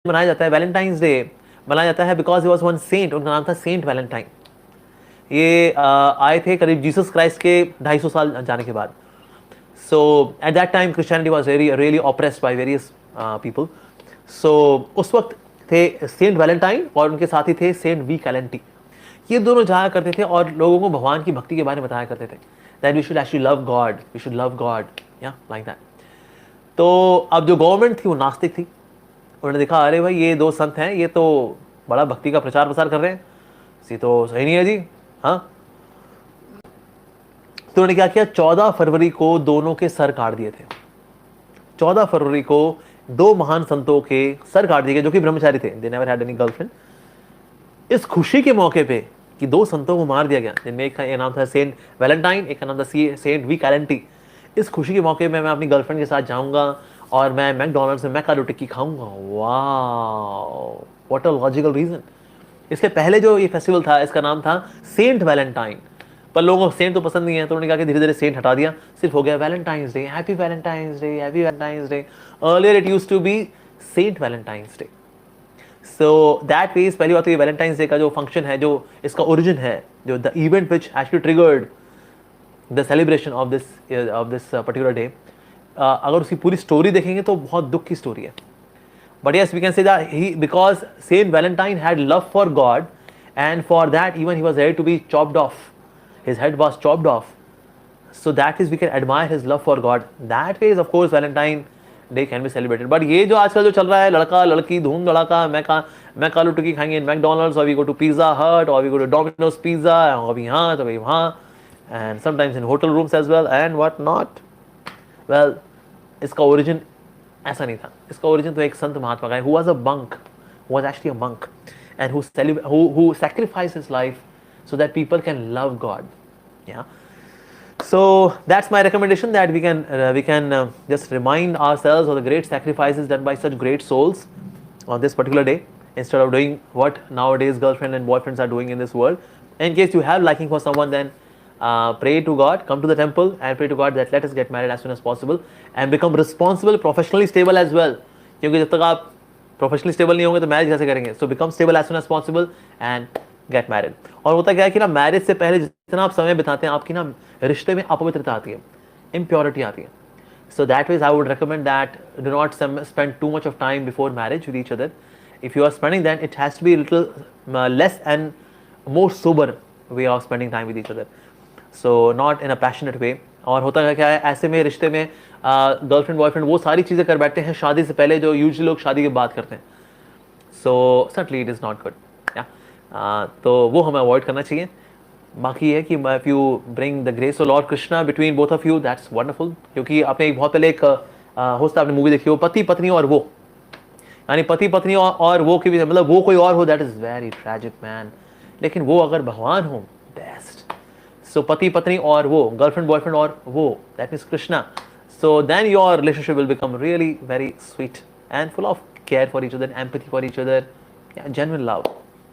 मनाया जाता है, वैलेंटाइंस डे मनाया जाता है because he was one cent, उनका नाम था सेंट वैलेंटाइन। ये आए थे करीब जीसस क्राइस्ट के 250 साल जाने के बाद। So at that time Christianity was really oppressed by various people. So उस वक्त थे सेंट वैलेंटाइन और उनके साथी थे सेंट वी कैलेंटी। ये दोनों जाया करते थे और लोगों को भगवान की भक्ति के बारे में बताया करते थे, that we should actually love God, we should love God, या लाइक दैट। तो अब जो गवर्नमेंट थी वो नास्तिक थी, उन्होंने देखा अरे भाई ये दो संत हैं, ये तो बड़ा भक्ति का प्रचार प्रसार कर रहे हैं, ये तो सही नहीं है जी। हाँ, तो उन्होंने क्या किया, 14 फरवरी को दोनों के सर काट दिए थे। 14 फरवरी को दो महान संतों के सर काट दिए गए जो कि ब्रह्मचारी थे, they never had any girlfriend. इस खुशी के मौके पे कि दो संतों को मार दिया गया, जिनमें एक का नाम था सेंट वैलेंटाइन, एक का नाम था सेंट वी कैलेंटी। इस खुशी के मौके में मैं अपनी गर्लफ्रेंड के साथ जाऊंगा और मैं मैकडोनल्ड्स में मैकाडो टिक्की खाऊंगा। वाह, व्हाट अ लॉजिकल रीजन। इसके पहले जो ये फेस्टिवल था इसका नाम था सेंट वैलेंटाइन, पर लोगों को सेंट तो पसंद नहीं है, तो उन्होंने कहा कि धीरे धीरे सेंट हटा दिया, सिर्फ हो गया Valentine's Day, happy Valentine's Day, happy Valentine's Day. Earlier it used to be saint Valentine's Day. So that means पहली बात तो ये वैलेंटाइंस डे का जो फंक्शन है, जो इसका ओरिजिन है, जो the event which actually triggered the celebration of this particular day, अगर उसकी पूरी स्टोरी देखेंगे तो बहुत दुख की स्टोरी है। But yes, we can say that because Saint Valentine had love for God, and for that even he was ready to be chopped off. His head was chopped off. So that is we can admire his love for God. That way is of course Valentine Day can be celebrated. But ये जो आजकल जो चल रहा है, लड़का लड़की धूम धड़ाका, मैं कालू टिक्की खाएंगे इन मैकडोनल्ड्स, और we go to Pizza Hut, और we go to Domino's Pizza, और कभी यहाँ तो कभी वहाँ, and sometimes in hotel rooms as well and what not. Well, इसका origin ऐसा नहीं था। इसका ओरिजिन तो एक संत महात्मा का है, who was a monk, who was actually a monk, and who sacrificed his life so that people can love God. Yeah. So that's my recommendation, that we can just remind ourselves of the great sacrifices done by such great souls on this particular day, instead of doing what nowadays girlfriend and boyfriends are doing in this world. In case you have liking for someone, then pray to God, come to the temple and pray to God that let us get married as soon as possible and become responsible, professionally stable as well. क्योंकि जब तक आप professionally stable नहीं होंगे तो marriage कैसे करेंगे? So become stable as soon as possible and get married. और होता क्या है कि ना, मैरिज से पहले जितना आप समय बिताते हैं, आपकी ना रिश्ते में अपवित्रता आती है, इम्प्योरिटी आती है। So that ways I would recommend that do not spend too much of time before marriage with each other. If you are spending, then it has to be a little less and more sober way of spending time with each other. So not in a passionate way. और होता क्या है, ऐसे में रिश्ते में girlfriend boyfriend वो सारी चीज़ें कर बैठते हैं शादी से पहले जो यूजुअली लोग शादी के बाद करते हैं। So certainly it is not good. तो वो हमें अवॉइड करना चाहिए। बाकी है कि if you bring the grace of lord Krishna between both of you, that's wonderful. क्योंकि आपने एक बहुत पहले एक होता आपने मूवी देखी हो, पति पत्नी और वो, यानी पति पत्नी और वो की भी, मतलब वो कोई और हो, that is very tragic man. लेकिन वो अगर भगवान हो, बेस्ट। सो पति पत्नी और वो, गर्लफ्रेंड बॉयफ्रेंड और वो, that means Krishna. So then your relationship will become really very sweet and full of care for each other, empathy for each other, yeah, genuine love.